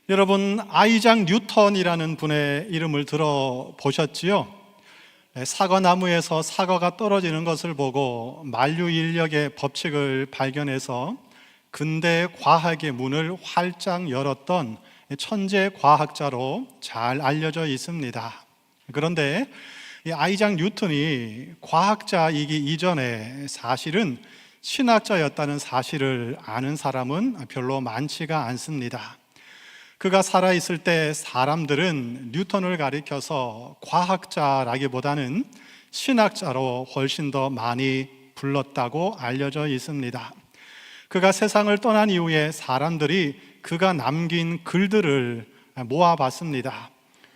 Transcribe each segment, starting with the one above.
여러분, 아이작 뉴턴이라는 분의 이름을 들어보셨지요? 사과나무에서 사과가 떨어지는 것을 보고 만류인력의 법칙을 발견해서 근대 과학의 문을 활짝 열었던 천재 과학자로 잘 알려져 있습니다. 그런데 이 아이작 뉴턴이 과학자이기 이전에 사실은 신학자였다는 사실을 아는 사람은 별로 많지가 않습니다. 그가 살아있을 때 사람들은 뉴턴을 가리켜서 과학자라기보다는 신학자로 훨씬 더 많이 불렀다고 알려져 있습니다. 그가 세상을 떠난 이후에 사람들이 그가 남긴 글들을 모아봤습니다.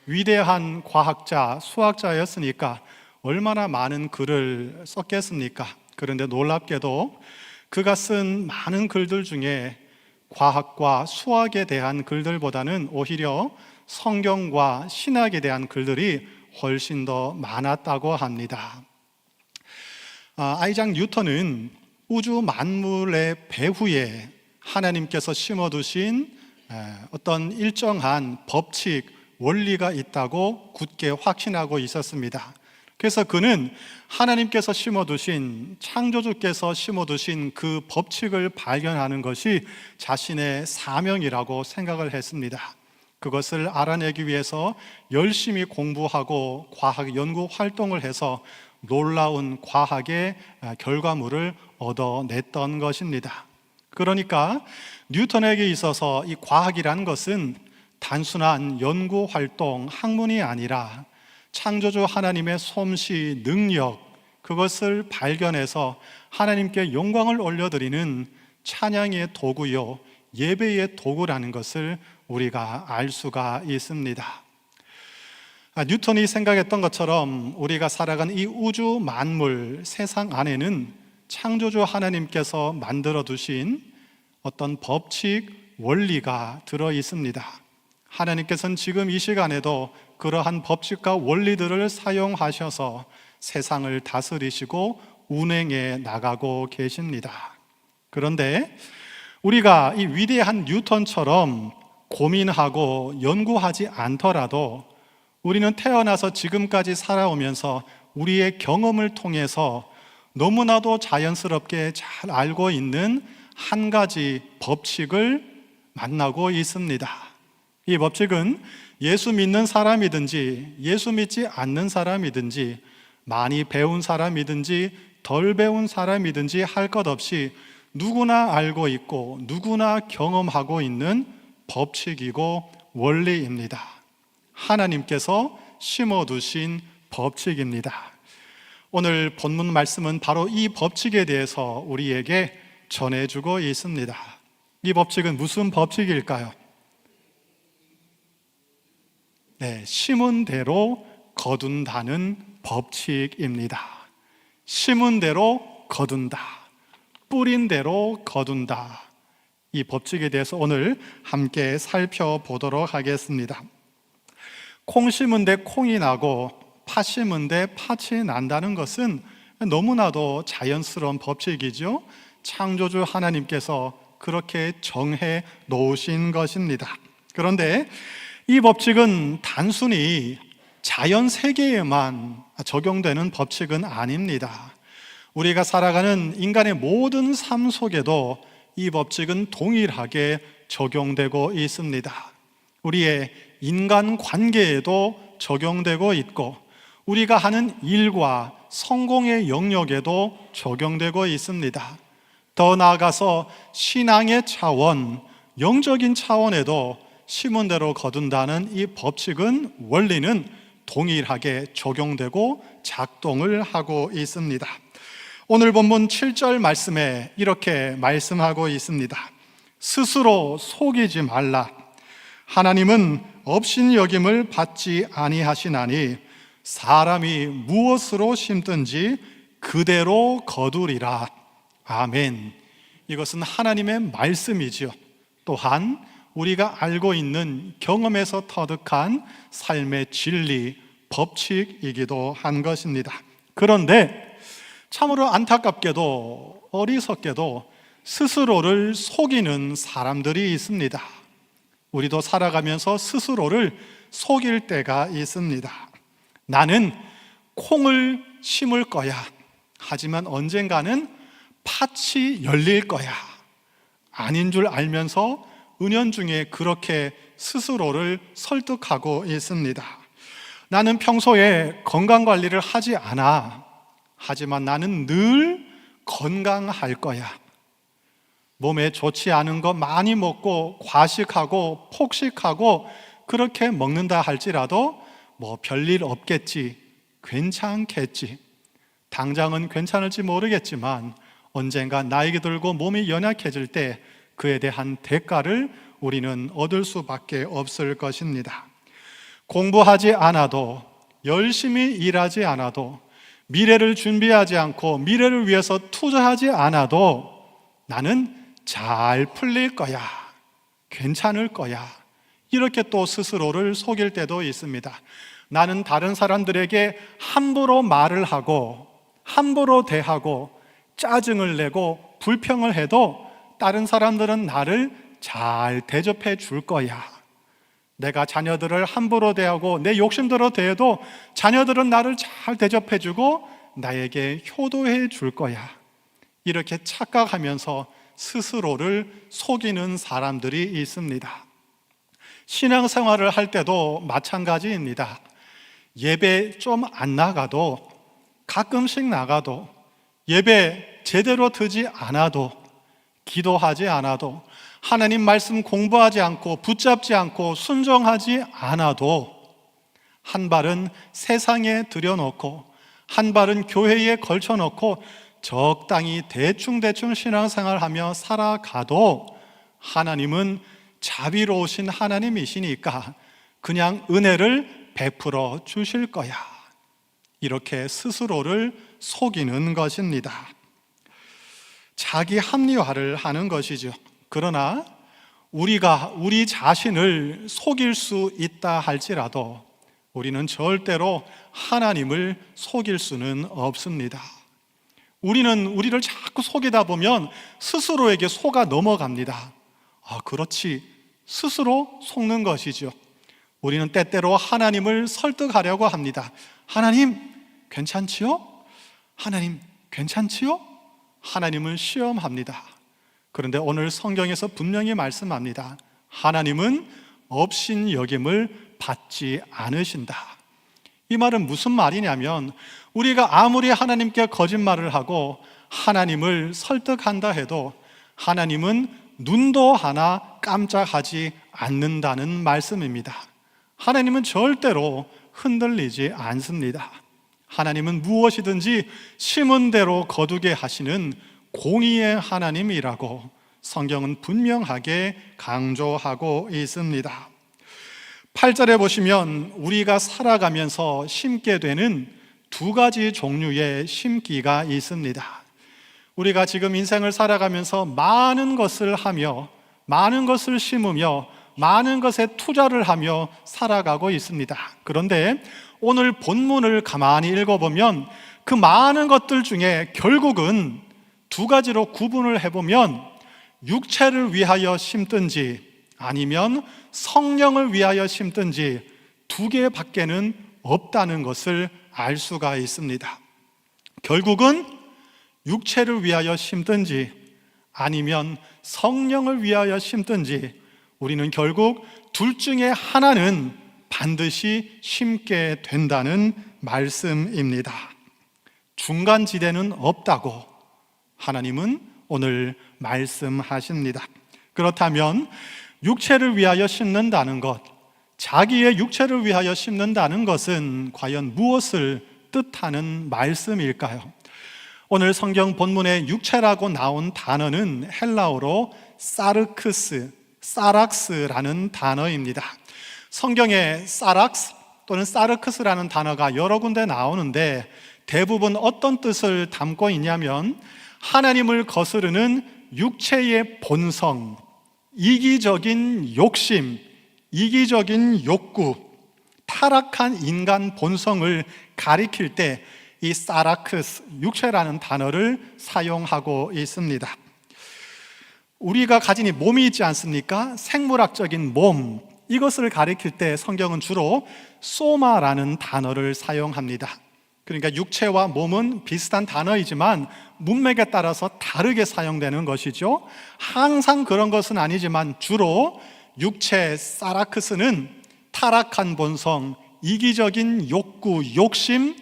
위대한 과학자, 수학자였으니까 얼마나 많은 글을 썼겠습니까? 그런데 놀랍게도 그가 쓴 많은 글들 중에 과학과 수학에 대한 글들보다는 오히려 성경과 신학에 대한 글들이 훨씬 더 많았다고 합니다. 아이작 뉴턴은 우주 만물의 배후에 하나님께서 심어두신 어떤 일정한 법칙, 원리가 있다고 굳게 확신하고 있었습니다. 그래서 그는 하나님께서 심어두신, 창조주께서 심어두신 그 법칙을 발견하는 것이 자신의 사명이라고 생각을 했습니다. 그것을 알아내기 위해서 열심히 공부하고 과학 연구 활동을 해서 놀라운 과학의 결과물을 얻어냈던 것입니다. 그러니까 뉴턴에게 있어서 이 과학이라는 것은 단순한 연구 활동, 학문이 아니라 창조주 하나님의 솜씨, 능력, 그것을 발견해서 하나님께 영광을 올려드리는 찬양의 도구요, 예배의 도구라는 것을 우리가 알 수가 있습니다. 뉴턴이 생각했던 것처럼 우리가 살아가는 이 우주 만물, 세상 안에는 창조주 하나님께서 만들어 두신 어떤 법칙, 원리가 들어 있습니다. 하나님께서는 지금 이 시간에도 그러한 법칙과 원리들을 사용하셔서 세상을 다스리시고 운행해 나가고 계십니다. 그런데 우리가 이 위대한 뉴턴처럼 고민하고 연구하지 않더라도 우리는 태어나서 지금까지 살아오면서 우리의 경험을 통해서 너무나도 자연스럽게 잘 알고 있는 한 가지 법칙을 만나고 있습니다. 이 법칙은 예수 믿는 사람이든지 예수 믿지 않는 사람이든지 많이 배운 사람이든지 덜 배운 사람이든지 할 것 없이 누구나 알고 있고 누구나 경험하고 있는 법칙이고 원리입니다. 하나님께서 심어두신 법칙입니다. 오늘 본문 말씀은 바로 이 법칙에 대해서 우리에게 전해주고 있습니다. 이 법칙은 무슨 법칙일까요? 심은 대로 거둔다는 법칙입니다. 심은 대로 거둔다, 뿌린 대로 거둔다. 이 법칙에 대해서 오늘 함께 살펴보도록 하겠습니다. 콩 심은 데 콩이 나고 팥 심은 데 팥이 난다는 것은 너무나도 자연스러운 법칙이죠. 창조주 하나님께서 그렇게 정해 놓으신 것입니다. 그런데 이 법칙은 단순히 자연 세계에만 적용되는 법칙은 아닙니다. 우리가 살아가는 인간의 모든 삶 속에도 이 법칙은 동일하게 적용되고 있습니다. 우리의 인간 관계에도 적용되고 있고 우리가 하는 일과 성공의 영역에도 적용되고 있습니다. 더 나아가서 신앙의 차원, 영적인 차원에도 심은 대로 거둔다는 이 법칙은, 원리는 동일하게 적용되고 작동을 하고 있습니다. 오늘 본문 7절 말씀에 이렇게 말씀하고 있습니다. 스스로 속이지 말라. 하나님은 업신여김을 받지 아니하시나니 사람이 무엇으로 심든지 그대로 거두리라. 아멘. 이것은 하나님의 말씀이지요. 또한 우리가 알고 있는 경험에서 터득한 삶의 진리, 법칙이기도 한 것입니다. 그런데 참으로 안타깝게도 어리석게도 스스로를 속이는 사람들이 있습니다. 우리도 살아가면서 스스로를 속일 때가 있습니다. 나는 콩을 심을 거야. 하지만 언젠가는 팥이 열릴 거야. 아닌 줄 알면서 은연중에 그렇게 스스로를 설득하고 있습니다. 나는 평소에 건강관리를 하지 않아. 하지만 나는 늘 건강할 거야. 몸에 좋지 않은 거 많이 먹고 과식하고 폭식하고 그렇게 먹는다 할지라도 뭐 별일 없겠지, 괜찮겠지. 당장은 괜찮을지 모르겠지만 언젠가 나이가 들고 몸이 연약해질 때 그에 대한 대가를 우리는 얻을 수밖에 없을 것입니다. 공부하지 않아도, 열심히 일하지 않아도, 미래를 준비하지 않고 미래를 위해서 투자하지 않아도 나는 잘 풀릴 거야, 괜찮을 거야, 이렇게 또 스스로를 속일 때도 있습니다. 나는 다른 사람들에게 함부로 말을 하고 함부로 대하고 짜증을 내고 불평을 해도 다른 사람들은 나를 잘 대접해 줄 거야. 내가 자녀들을 함부로 대하고 내 욕심대로 대해도 자녀들은 나를 잘 대접해 주고 나에게 효도해 줄 거야. 이렇게 착각하면서 스스로를 속이는 사람들이 있습니다. 신앙생활을 할 때도 마찬가지입니다. 예배 좀 안 나가도, 가끔씩 나가도, 예배 제대로 드지 않아도, 기도하지 않아도, 하나님 말씀 공부하지 않고 붙잡지 않고 순종하지 않아도 한 발은 세상에 들여놓고 한 발은 교회에 걸쳐놓고 적당히 대충대충 신앙생활하며 살아가도 하나님은 자비로우신 하나님이시니까 그냥 은혜를 베풀어 주실 거야. 이렇게 스스로를 속이는 것입니다. 자기 합리화를 하는 것이죠. 그러나 우리가 우리 자신을 속일 수 있다 할지라도 우리는 절대로 하나님을 속일 수는 없습니다. 우리는 우리를 자꾸 속이다 보면 스스로에게 속아 넘어갑니다. 그렇지. 스스로 속는 것이죠. 우리는 때때로 하나님을 설득하려고 합니다. 하나님, 괜찮지요? 하나님, 괜찮지요? 하나님을 시험합니다. 그런데 오늘 성경에서 분명히 말씀합니다. 하나님은 업신여김을 받지 않으신다. 이 말은 무슨 말이냐면 우리가 아무리 하나님께 거짓말을 하고 하나님을 설득한다 해도 하나님은 눈도 하나 깜짝하지 않는다는 말씀입니다. 하나님은 절대로 흔들리지 않습니다. 하나님은 무엇이든지 심은 대로 거두게 하시는 공의의 하나님이라고 성경은 분명하게 강조하고 있습니다. 8절에 보시면 우리가 살아가면서 심게 되는 두 가지 종류의 심기가 있습니다. 우리가 지금 인생을 살아가면서 많은 것을 하며 많은 것을 심으며 많은 것에 투자를 하며 살아가고 있습니다. 그런데 오늘 본문을 가만히 읽어보면 그 많은 것들 중에 결국은 두 가지로 구분을 해보면 육체를 위하여 심든지 아니면 성령을 위하여 심든지 두 개밖에는 없다는 것을 알 수가 있습니다. 결국은 육체를 위하여 심든지 아니면 성령을 위하여 심든지 우리는 결국 둘 중에 하나는 반드시 심게 된다는 말씀입니다. 중간지대는 없다고 하나님은 오늘 말씀하십니다. 그렇다면 육체를 위하여 심는다는 것, 자기의 육체를 위하여 심는다는 것은 과연 무엇을 뜻하는 말씀일까요? 오늘 성경 본문에 육체라고 나온 단어는 헬라어로 사락스라는 단어입니다. 성경에 사락스 또는 사르크스라는 단어가 여러 군데 나오는데 대부분 어떤 뜻을 담고 있냐면 하나님을 거스르는 육체의 본성, 이기적인 욕심, 이기적인 욕구, 타락한 인간 본성을 가리킬 때 이 사라크스, 육체라는 단어를 사용하고 있습니다. 우리가 가진 이 몸이 있지 않습니까? 생물학적인 몸, 이것을 가리킬 때 성경은 주로 소마라는 단어를 사용합니다. 그러니까 육체와 몸은 비슷한 단어이지만 문맥에 따라서 다르게 사용되는 것이죠. 항상 그런 것은 아니지만 주로 육체 사라크스는 타락한 본성, 이기적인 욕구, 욕심,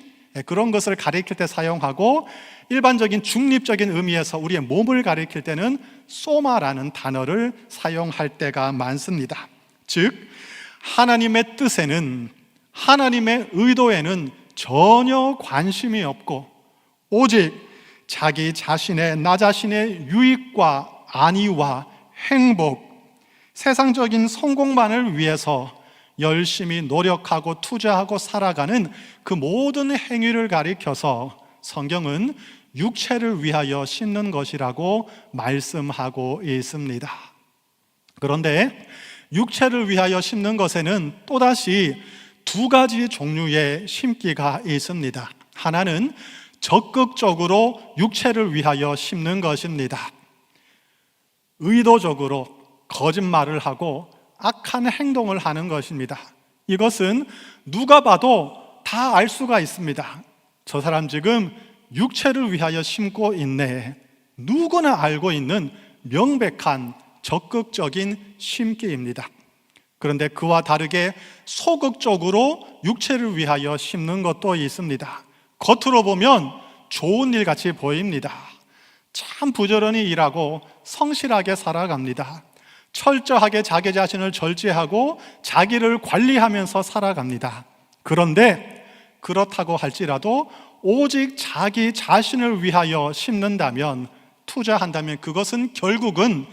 그런 것을 가리킬 때 사용하고, 일반적인 중립적인 의미에서 우리의 몸을 가리킬 때는 소마라는 단어를 사용할 때가 많습니다. 즉 하나님의 뜻에는, 하나님의 의도에는 전혀 관심이 없고 오직 자기 자신의, 나 자신의 유익과 안위와 행복, 세상적인 성공만을 위해서 열심히 노력하고 투자하고 살아가는 그 모든 행위를 가리켜서 성경은 육체를 위하여 심는 것이라고 말씀하고 있습니다. 그런데 육체를 위하여 심는 것에는 또다시 두 가지 종류의 심기가 있습니다. 하나는 적극적으로 육체를 위하여 심는 것입니다. 의도적으로 거짓말을 하고 악한 행동을 하는 것입니다. 이것은 누가 봐도 다 알 수가 있습니다. 저 사람 지금 육체를 위하여 심고 있네. 누구나 알고 있는 명백한 적극적인 심기입니다. 그런데 그와 다르게 소극적으로 육체를 위하여 심는 것도 있습니다. 겉으로 보면 좋은 일 같이 보입니다. 참 부지런히 일하고 성실하게 살아갑니다. 철저하게 자기 자신을 절제하고 자기를 관리하면서 살아갑니다. 그런데 그렇다고 할지라도 오직 자기 자신을 위하여 심는다면, 투자한다면 그것은 결국은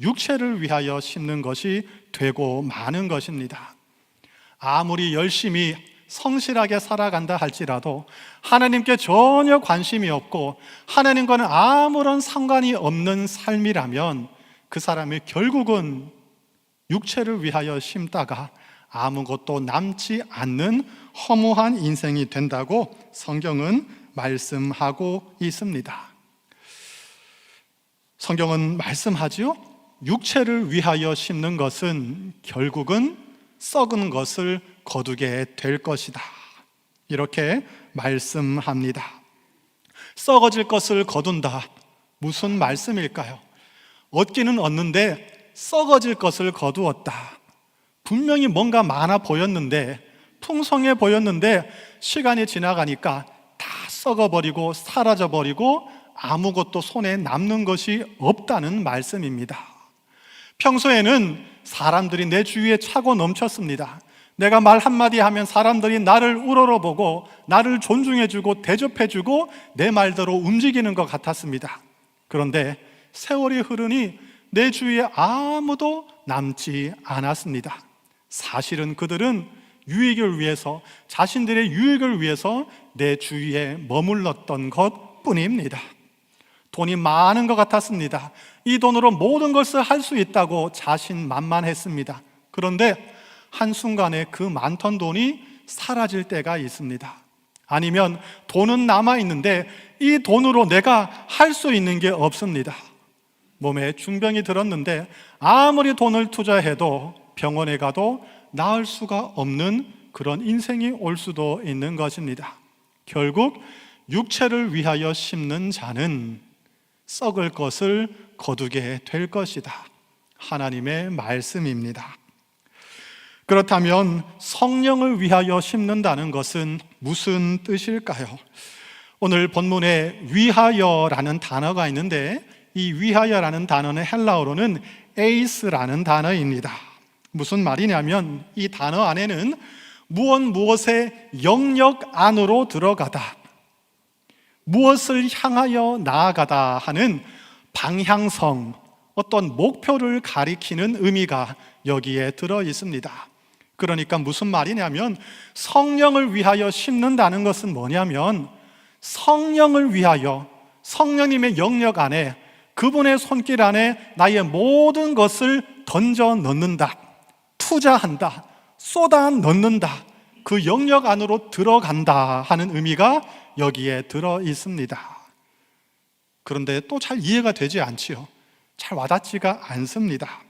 육체를 위하여 심는 것이 되고 마는 것입니다. 아무리 열심히 성실하게 살아간다 할지라도 하나님께 전혀 관심이 없고 하나님과는 아무런 상관이 없는 삶이라면 그 사람이 결국은 육체를 위하여 심다가 아무것도 남지 않는 허무한 인생이 된다고 성경은 말씀하고 있습니다. 성경은 말씀하지요? 육체를 위하여 심는 것은 결국은 썩은 것을 거두게 될 것이다, 이렇게 말씀합니다. 썩어질 것을 거둔다, 무슨 말씀일까요? 얻기는 얻는데 썩어질 것을 거두었다. 분명히 뭔가 많아 보였는데, 풍성해 보였는데 시간이 지나가니까 다 썩어버리고 사라져버리고 아무것도 손에 남는 것이 없다는 말씀입니다. 평소에는 사람들이 내 주위에 차고 넘쳤습니다. 내가 말 한마디 하면 사람들이 나를 우러러보고 나를 존중해주고 대접해주고 내 말대로 움직이는 것 같았습니다. 그런데 세월이 흐르니 내 주위에 아무도 남지 않았습니다. 사실은 그들은 유익을 위해서, 자신들의 유익을 위해서 내 주위에 머물렀던 것 뿐입니다. 돈이 많은 것 같았습니다. 이 돈으로 모든 것을 할 수 있다고 자신만만했습니다. 그런데 한순간에 그 많던 돈이 사라질 때가 있습니다. 아니면 돈은 남아있는데 이 돈으로 내가 할 수 있는 게 없습니다. 몸에 중병이 들었는데 아무리 돈을 투자해도 병원에 가도 나을 수가 없는 그런 인생이 올 수도 있는 것입니다. 결국 육체를 위하여 심는 자는 썩을 것을 거두게 될 것이다, 하나님의 말씀입니다. 그렇다면 성령을 위하여 심는다는 것은 무슨 뜻일까요? 오늘 본문에 위하여라는 단어가 있는데 이 위하여라는 단어는 헬라어로는 에이스라는 단어입니다. 무슨 말이냐면 이 단어 안에는 무엇의 영역 안으로 들어가다, 무엇을 향하여 나아가다 하는 방향성, 어떤 목표를 가리키는 의미가 여기에 들어 있습니다. 그러니까 무슨 말이냐면 성령을 위하여 심는다는 것은 뭐냐면 성령을 위하여, 성령님의 영역 안에, 그분의 손길 안에 나의 모든 것을 던져 넣는다, 투자한다, 쏟아 넣는다, 그 영역 안으로 들어간다 하는 의미가 여기에 들어 있습니다. 그런데 또 잘 이해가 되지 않지요. 잘 와닿지가 않습니다.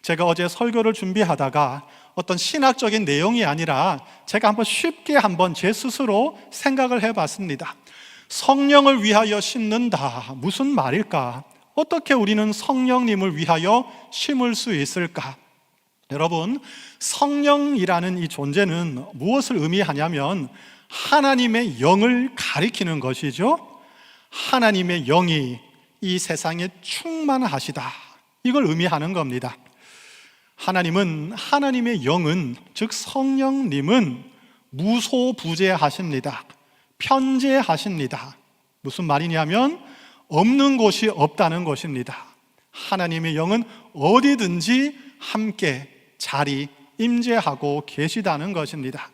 제가 어제 설교를 준비하다가 어떤 신학적인 내용이 아니라 제가 한번 쉽게 제 스스로 생각을 해봤습니다. 성령을 위하여 심는다, 무슨 말일까? 어떻게 우리는 성령님을 위하여 심을 수 있을까? 여러분, 성령이라는 이 존재는 무엇을 의미하냐면 하나님의 영을 가리키는 것이죠. 하나님의 영이 이 세상에 충만하시다, 이걸 의미하는 겁니다. 하나님의 영은, 즉 성령님은 무소부재하십니다. 편재하십니다. 무슨 말이냐면 없는 곳이 없다는 것입니다. 하나님의 영은 어디든지 함께 자리 임재하고 계시다는 것입니다.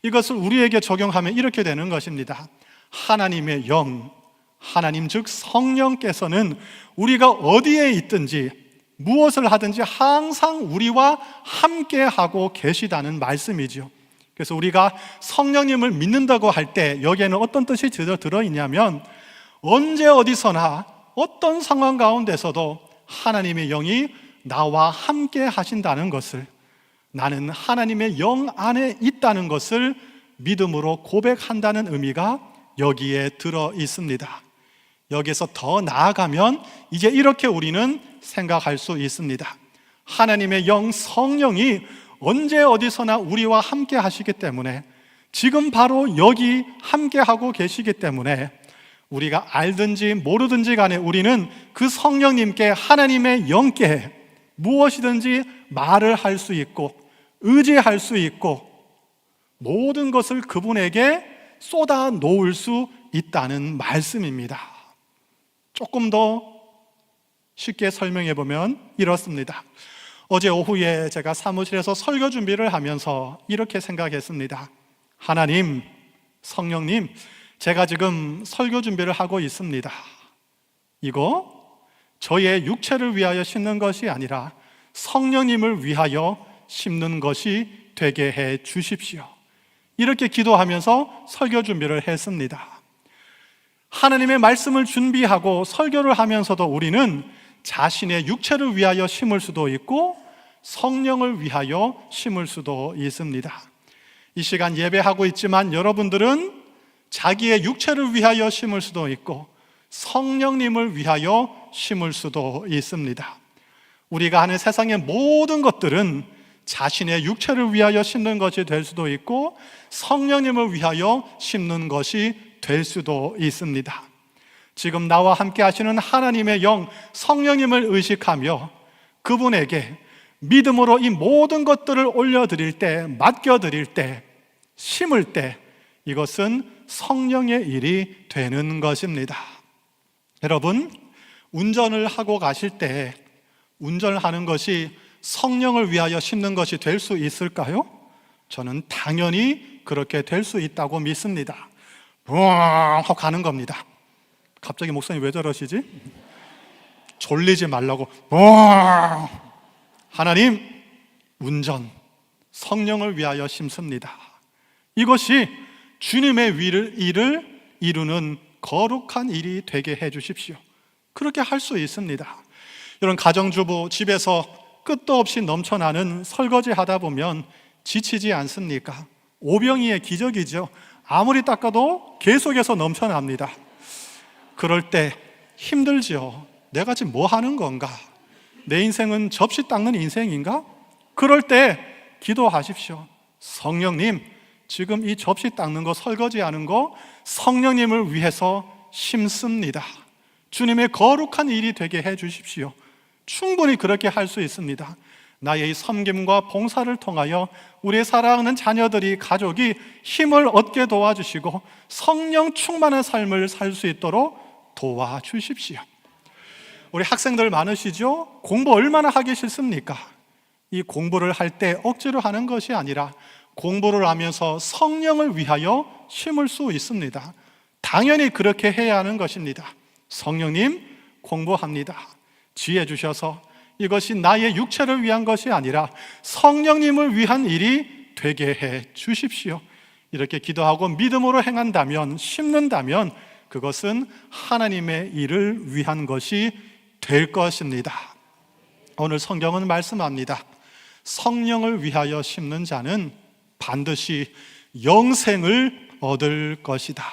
이것을 우리에게 적용하면 이렇게 되는 것입니다. 하나님의 영, 하나님 즉 성령께서는 우리가 어디에 있든지 무엇을 하든지 항상 우리와 함께하고 계시다는 말씀이죠. 그래서 우리가 성령님을 믿는다고 할 때 여기에는 어떤 뜻이 들어있냐면 언제 어디서나 어떤 상황 가운데서도 하나님의 영이 나와 함께 하신다는 것을, 나는 하나님의 영 안에 있다는 것을 믿음으로 고백한다는 의미가 여기에 들어 있습니다. 여기에서 더 나아가면 이제 이렇게 우리는 생각할 수 있습니다. 하나님의 영 성령이 언제 어디서나 우리와 함께 하시기 때문에, 지금 바로 여기 함께 하고 계시기 때문에 우리가 알든지 모르든지 간에 우리는 그 성령님께, 하나님의 영께 무엇이든지 말을 할 수 있고 의지할 수 있고 모든 것을 그분에게 쏟아 놓을 수 있다는 말씀입니다. 조금 더 쉽게 설명해 보면 이렇습니다. 어제 오후에 제가 사무실에서 설교 준비를 하면서 이렇게 생각했습니다. 하나님, 성령님, 제가 지금 설교 준비를 하고 있습니다. 이거 저의 육체를 위하여 심는 것이 아니라 성령님을 위하여 심는 것이 되게 해 주십시오. 이렇게 기도하면서 설교 준비를 했습니다. 하나님의 말씀을 준비하고 설교를 하면서도 우리는 자신의 육체를 위하여 심을 수도 있고 성령을 위하여 심을 수도 있습니다. 이 시간 예배하고 있지만 여러분들은 자기의 육체를 위하여 심을 수도 있고 성령님을 위하여 심을 수도 있습니다. 우리가 하는 세상의 모든 것들은 자신의 육체를 위하여 심는 것이 될 수도 있고 성령님을 위하여 심는 것이 될 수도 있습니다. 지금 나와 함께 하시는 하나님의 영, 성령님을 의식하며 그분에게 믿음으로 이 모든 것들을 올려드릴 때, 맡겨드릴 때, 심을 때 이것은 성령의 일이 되는 것입니다. 여러분, 운전을 하고 가실 때 운전을 하는 것이 성령을 위하여 심는 것이 될 수 있을까요? 저는 당연히 그렇게 될 수 있다고 믿습니다. 하고 가는 겁니다. 갑자기 목사님 왜 저러시지? 졸리지 말라고. 하나님, 운전, 성령을 위하여 심습니다. 이것이 주님의 일을 이루는 거룩한 일이 되게 해 주십시오. 그렇게 할 수 있습니다. 이런 가정주부 집에서 끝도 없이 넘쳐나는 설거지 하다 보면 지치지 않습니까? 오병이의 기적이죠. 아무리 닦아도 계속해서 넘쳐납니다. 그럴 때 힘들죠. 내가 지금 뭐 하는 건가? 내 인생은 접시 닦는 인생인가? 그럴 때 기도하십시오. 성령님, 지금 이 접시 닦는 거, 설거지하는 거 성령님을 위해서 심습니다. 주님의 거룩한 일이 되게 해 주십시오. 충분히 그렇게 할 수 있습니다. 나의 이 섬김과 봉사를 통하여 우리의 사랑하는 자녀들이, 가족이 힘을 얻게 도와주시고 성령 충만한 삶을 살 수 있도록 도와주십시오. 우리 학생들 많으시죠? 공부 얼마나 하기 싫습니까? 이 공부를 할 때 억지로 하는 것이 아니라 공부를 하면서 성령을 위하여 심을 수 있습니다. 당연히 그렇게 해야 하는 것입니다. 성령님, 공부합니다. 지혜 주셔서 이것이 나의 육체를 위한 것이 아니라 성령님을 위한 일이 되게 해 주십시오. 이렇게 기도하고 믿음으로 행한다면, 심는다면 그것은 하나님의 일을 위한 것이 될 것입니다. 오늘 성경은 말씀합니다. 성령을 위하여 심는 자는 반드시 영생을 얻을 것이다.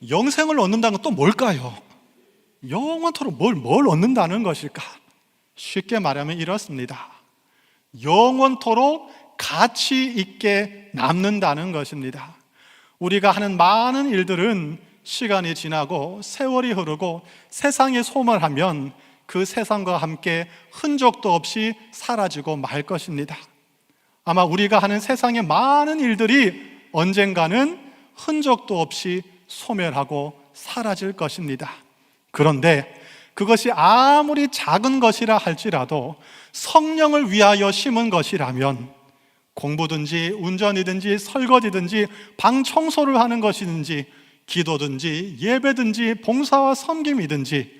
영생을 얻는다는 건 또 뭘까요? 영원토록 뭘 얻는다는 것일까? 쉽게 말하면 이렇습니다. 영원토록 가치 있게 남는다는 것입니다. 우리가 하는 많은 일들은 시간이 지나고 세월이 흐르고 세상에 소멸하면 그 세상과 함께 흔적도 없이 사라지고 말 것입니다. 아마 우리가 하는 세상의 많은 일들이 언젠가는 흔적도 없이 소멸하고 사라질 것입니다. 그런데 그것이 아무리 작은 것이라 할지라도 성령을 위하여 심은 것이라면 공부든지 운전이든지 설거지든지 방 청소를 하는 것이든지 기도든지 예배든지 봉사와 섬김이든지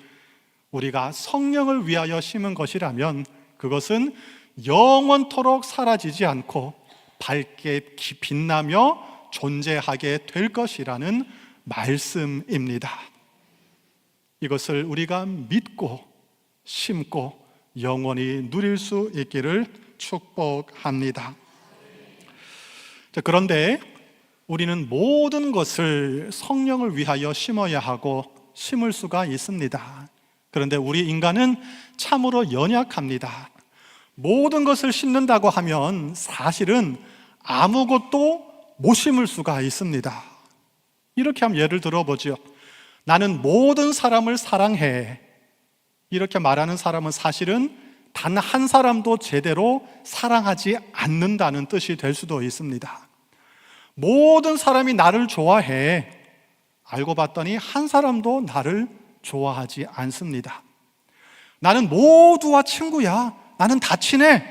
우리가 성령을 위하여 심은 것이라면 그것은 영원토록 사라지지 않고 밝게 빛나며 존재하게 될 것이라는 말씀입니다. 이것을 우리가 믿고 심고 영원히 누릴 수 있기를 축복합니다. 그런데 우리는 모든 것을 성령을 위하여 심어야 하고 심을 수가 있습니다. 그런데 우리 인간은 참으로 연약합니다. 모든 것을 심는다고 하면 사실은 아무것도 못 심을 수가 있습니다. 이렇게 한번 예를 들어보죠. 나는 모든 사람을 사랑해. 이렇게 말하는 사람은 사실은 단 한 사람도 제대로 사랑하지 않는다는 뜻이 될 수도 있습니다. 모든 사람이 나를 좋아해. 알고 봤더니 한 사람도 나를 좋아하지 않습니다. 나는 모두와 친구야. 나는 다 친해.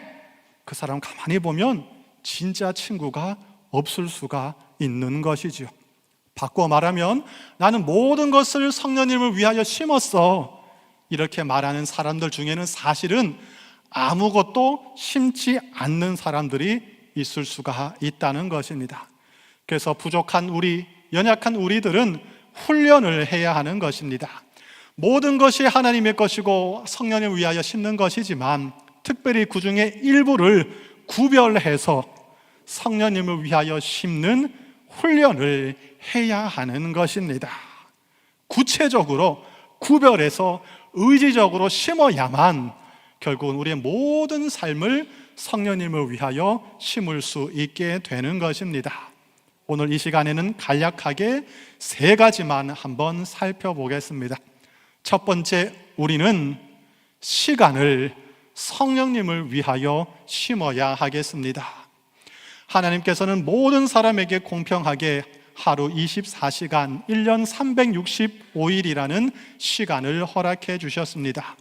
그 사람 가만히 보면 진짜 친구가 없을 수가 있는 것이죠. 바꿔 말하면 나는 모든 것을 성령님을 위하여 심었어. 이렇게 말하는 사람들 중에는 사실은 아무것도 심지 않는 사람들이 있을 수가 있다는 것입니다. 그래서 부족한 우리, 연약한 우리들은 훈련을 해야 하는 것입니다. 모든 것이 하나님의 것이고 성령을 위하여 심는 것이지만 특별히 그 중에 일부를 구별해서 성령님을 위하여 심는 훈련을 해야 하는 것입니다. 구체적으로 구별해서 의지적으로 심어야만 결국은 우리의 모든 삶을 성령님을 위하여 심을 수 있게 되는 것입니다. 오늘 이 시간에는 간략하게 3가지만 한번 살펴보겠습니다. 첫 번째, 우리는 시간을 성령님을 위하여 심어야 하겠습니다. 하나님께서는 모든 사람에게 공평하게 하루 24시간, 1년 365일이라는 시간을 허락해 주셨습니다.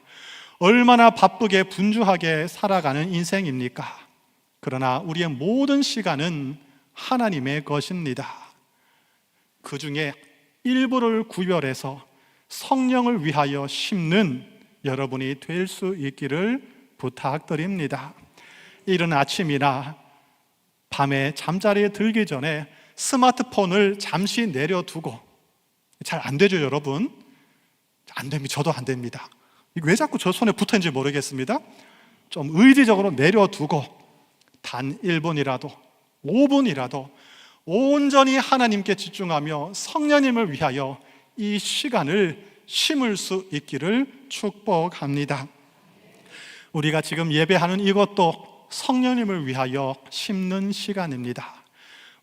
얼마나 바쁘게 분주하게 살아가는 인생입니까? 그러나 우리의 모든 시간은 하나님의 것입니다. 그 중에 일부를 구별해서 성령을 위하여 심는 여러분이 될 수 있기를 부탁드립니다. 이른 아침이나 밤에 잠자리에 들기 전에 스마트폰을 잠시 내려두고, 잘 안 되죠 여러분? 안 됩니다. 저도 안 됩니다. 왜 자꾸 저 손에 붙어있는지 모르겠습니다. 좀 의지적으로 내려두고 단 1분이라도 5분이라도 온전히 하나님께 집중하며 성령님을 위하여 이 시간을 심을 수 있기를 축복합니다. 우리가 지금 예배하는 이것도 성령님을 위하여 심는 시간입니다.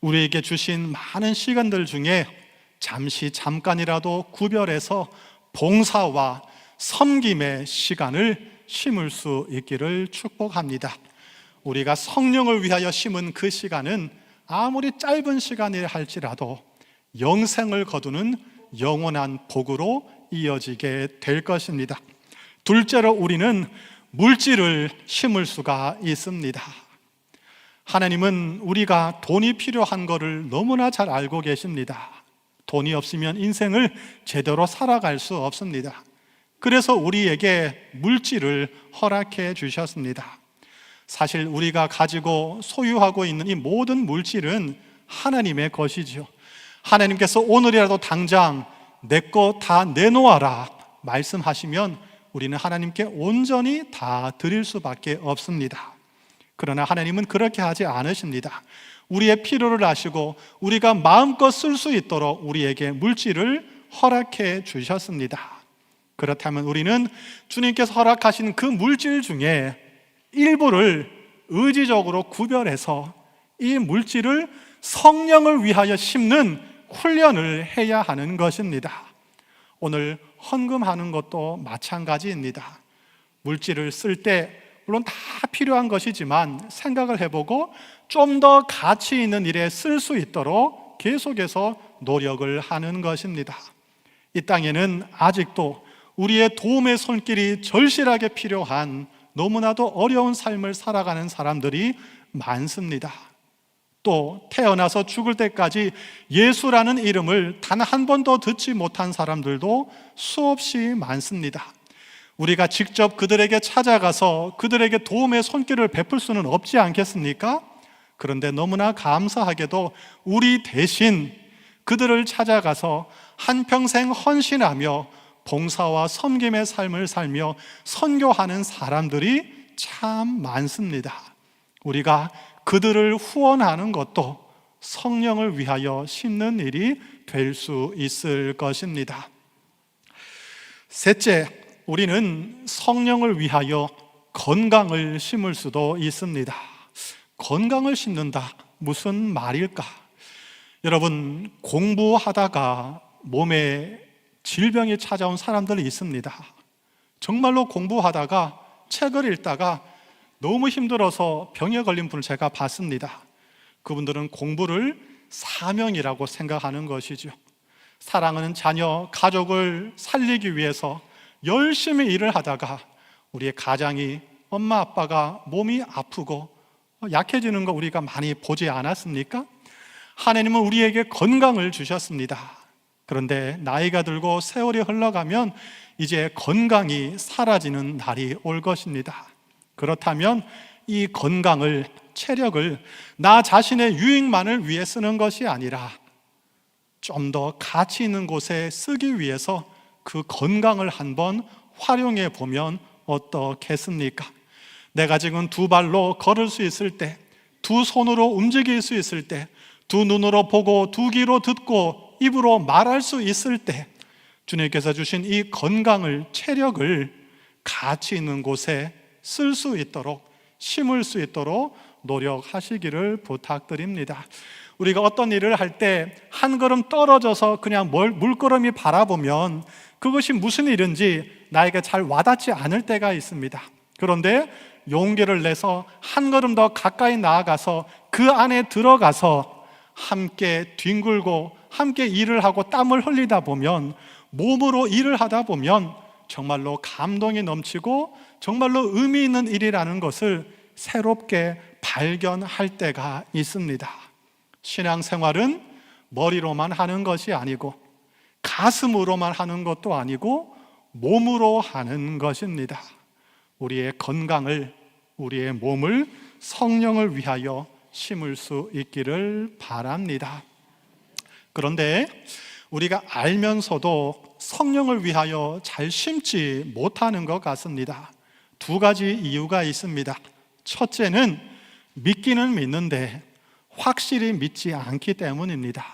우리에게 주신 많은 시간들 중에 잠깐이라도 구별해서 봉사와 섬김의 시간을 심을 수 있기를 축복합니다. 우리가 성령을 위하여 심은 그 시간은 아무리 짧은 시간이라 할지라도 영생을 거두는 영원한 복으로 이어지게 될 것입니다. 둘째로 우리는 물질을 심을 수가 있습니다. 하나님은 우리가 돈이 필요한 것을 너무나 잘 알고 계십니다. 돈이 없으면 인생을 제대로 살아갈 수 없습니다. 그래서 우리에게 물질을 허락해 주셨습니다. 사실 우리가 가지고 소유하고 있는 이 모든 물질은 하나님의 것이죠. 하나님께서 오늘이라도 당장 내 거 다 내놓아라 말씀하시면 우리는 하나님께 온전히 다 드릴 수밖에 없습니다. 그러나 하나님은 그렇게 하지 않으십니다. 우리의 필요를 아시고 우리가 마음껏 쓸 수 있도록 우리에게 물질을 허락해 주셨습니다. 그렇다면 우리는 주님께서 허락하신 그 물질 중에 일부를 의지적으로 구별해서 이 물질을 성령을 위하여 심는 훈련을 해야 하는 것입니다. 오늘 헌금하는 것도 마찬가지입니다. 물질을 쓸 때 물론 다 필요한 것이지만 생각을 해보고 좀 더 가치 있는 일에 쓸 수 있도록 계속해서 노력을 하는 것입니다. 이 땅에는 아직도 우리의 도움의 손길이 절실하게 필요한 너무나도 어려운 삶을 살아가는 사람들이 많습니다. 또 태어나서 죽을 때까지 예수라는 이름을 단 한 번도 듣지 못한 사람들도 수없이 많습니다. 우리가 직접 그들에게 찾아가서 그들에게 도움의 손길을 베풀 수는 없지 않겠습니까? 그런데 너무나 감사하게도 우리 대신 그들을 찾아가서 한평생 헌신하며 봉사와 섬김의 삶을 살며 선교하는 사람들이 참 많습니다. 우리가 그들을 후원하는 것도 성령을 위하여 심는 일이 될 수 있을 것입니다. 셋째, 우리는 성령을 위하여 건강을 심을 수도 있습니다. 건강을 심는다, 무슨 말일까? 여러분, 공부하다가 몸에 질병이 찾아온 사람들이 있습니다. 정말로 공부하다가 책을 읽다가 너무 힘들어서 병에 걸린 분을 제가 봤습니다. 그분들은 공부를 사명이라고 생각하는 것이죠. 사랑하는 자녀, 가족을 살리기 위해서 열심히 일을 하다가 우리의 가장이, 엄마 아빠가 몸이 아프고 약해지는 거 우리가 많이 보지 않았습니까? 하나님은 우리에게 건강을 주셨습니다. 그런데 나이가 들고 세월이 흘러가면 이제 건강이 사라지는 날이 올 것입니다. 그렇다면 이 건강을, 체력을 나 자신의 유익만을 위해 쓰는 것이 아니라 좀 더 가치 있는 곳에 쓰기 위해서 그 건강을 한번 활용해 보면 어떻겠습니까? 내가 지금 두 발로 걸을 수 있을 때, 두 손으로 움직일 수 있을 때, 두 눈으로 보고 두 귀로 듣고 입으로 말할 수 있을 때 주님께서 주신 이 건강을, 체력을 가치 있는 곳에 쓸 수 있도록, 심을 수 있도록 노력하시기를 부탁드립니다. 우리가 어떤 일을 할 때 한 걸음 떨어져서 그냥 물끄러미 바라보면 그것이 무슨 일인지 나에게 잘 와닿지 않을 때가 있습니다. 그런데 용기를 내서 한 걸음 더 가까이 나아가서 그 안에 들어가서 함께 뒹굴고 함께 일을 하고 땀을 흘리다 보면, 몸으로 일을 하다 보면 정말로 감동이 넘치고 정말로 의미 있는 일이라는 것을 새롭게 발견할 때가 있습니다. 신앙생활은 머리로만 하는 것이 아니고 가슴으로만 하는 것도 아니고 몸으로 하는 것입니다. 우리의 건강을, 우리의 몸을 성령을 위하여 심을 수 있기를 바랍니다. 그런데 우리가 알면서도 성령을 위하여 잘 심지 못하는 것 같습니다. 두 가지 이유가 있습니다. 첫째는 믿기는 믿는데 확실히 믿지 않기 때문입니다.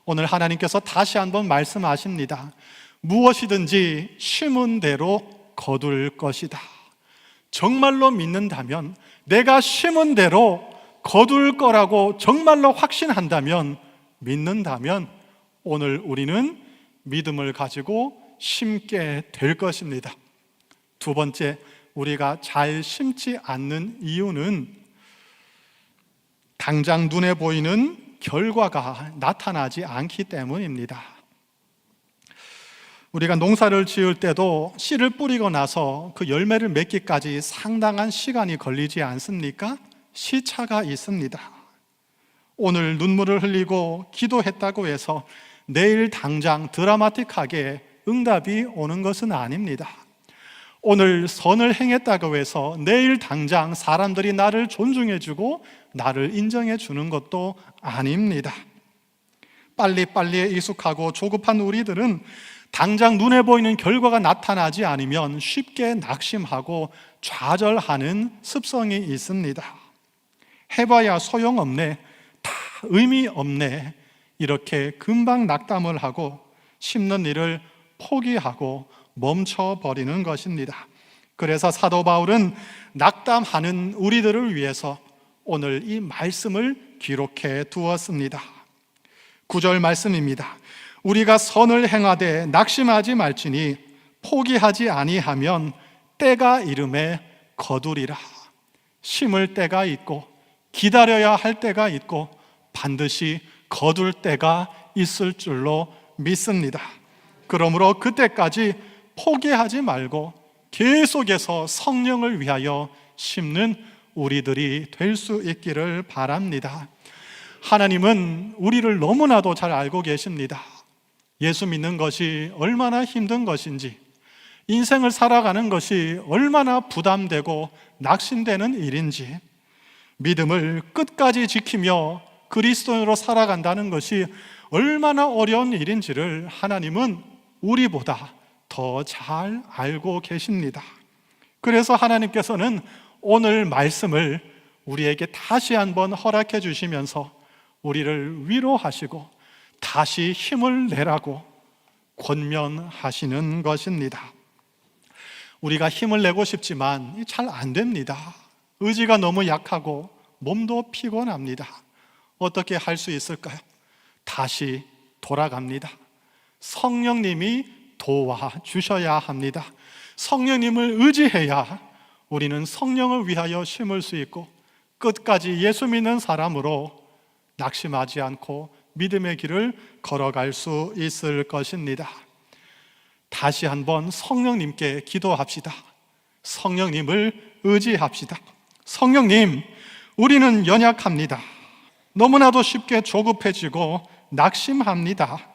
오늘 하나님께서 다시 한번 말씀하십니다. 무엇이든지 심은 대로 거둘 것이다. 정말로 믿는다면, 내가 심은 대로 거둘 거라고 정말로 확신한다면, 믿는다면 오늘 우리는 믿음을 가지고 심게 될 것입니다. 두 번째, 우리가 잘 심지 않는 이유는 당장 눈에 보이는 결과가 나타나지 않기 때문입니다. 우리가 농사를 지을 때도 씨를 뿌리고 나서 그 열매를 맺기까지 상당한 시간이 걸리지 않습니까? 시차가 있습니다. 오늘 눈물을 흘리고 기도했다고 해서 내일 당장 드라마틱하게 응답이 오는 것은 아닙니다. 오늘 선을 행했다고 해서 내일 당장 사람들이 나를 존중해주고 나를 인정해주는 것도 아닙니다. 빨리빨리에 익숙하고 조급한 우리들은 당장 눈에 보이는 결과가 나타나지 않으면 쉽게 낙심하고 좌절하는 습성이 있습니다. 해봐야 소용없네, 다 의미 없네, 이렇게 금방 낙담을 하고 심는 일을 포기하고 멈춰버리는 것입니다. 그래서 사도 바울은 낙담하는 우리들을 위해서 오늘 이 말씀을 기록해 두었습니다. 9절 말씀입니다. 우리가 선을 행하되 낙심하지 말지니 포기하지 아니하면 때가 이름에 거두리라. 심을 때가 있고 기다려야 할 때가 있고 반드시 거둘 때가 있을 줄로 믿습니다. 그러므로 그때까지 포기하지 말고 계속해서 성령을 위하여 심는 우리들이 될 수 있기를 바랍니다. 하나님은 우리를 너무나도 잘 알고 계십니다. 예수 믿는 것이 얼마나 힘든 것인지, 인생을 살아가는 것이 얼마나 부담되고 낙심되는 일인지, 믿음을 끝까지 지키며 그리스도인으로 살아간다는 것이 얼마나 어려운 일인지를 하나님은 우리보다 더 잘 알고 계십니다. 그래서 하나님께서는 오늘 말씀을 우리에게 다시 한번 허락해 주시면서 우리를 위로하시고 다시 힘을 내라고 권면하시는 것입니다. 우리가 힘을 내고 싶지만 잘 안 됩니다. 의지가 너무 약하고 몸도 피곤합니다. 어떻게 할 수 있을까요? 다시 돌아갑니다. 성령님이 도와주셔야 합니다. 성령님을 의지해야 우리는 성령을 위하여 심을 수 있고 끝까지 예수 믿는 사람으로 낙심하지 않고 믿음의 길을 걸어갈 수 있을 것입니다. 다시 한번 성령님께 기도합시다. 성령님을 의지합시다. 성령님, 우리는 연약합니다. 너무나도 쉽게 조급해지고 낙심합니다.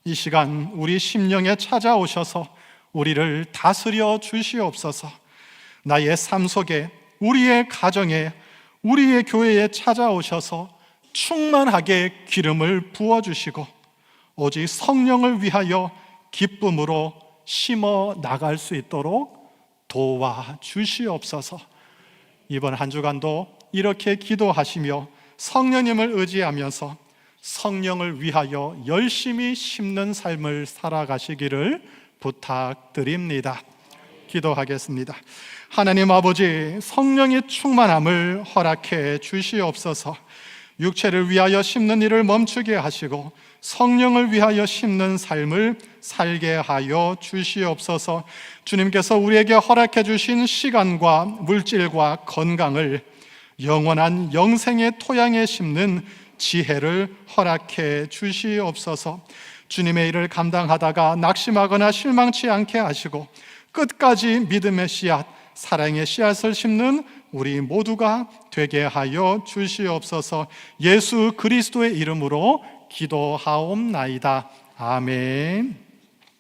이 시간 우리 심령에 찾아오셔서 우리를 다스려 주시옵소서. 나의 삶 속에, 우리의 가정에, 우리의 교회에 찾아오셔서 충만하게 기름을 부어주시고 오직 성령을 위하여 기쁨으로 심어 나갈 수 있도록 도와주시옵소서. 이번 한 주간도 이렇게 기도하시며 성령님을 의지하면서 성령을 위하여 열심히 심는 삶을 살아가시기를 부탁드립니다. 기도하겠습니다. 하나님 아버지, 성령의 충만함을 허락해 주시옵소서. 육체를 위하여 심는 일을 멈추게 하시고 성령을 위하여 심는 삶을 살게 하여 주시옵소서. 주님께서 우리에게 허락해 주신 시간과 물질과 건강을 영원한 영생의 토양에 심는 지혜를 허락해 주시옵소서. 주님의 일을 감당하다가 낙심하거나 실망치 않게 하시고 끝까지 믿음의 씨앗, 사랑의 씨앗을 심는 우리 모두가 되게 하여 주시옵소서. 예수 그리스도의 이름으로 기도하옵나이다. 아멘.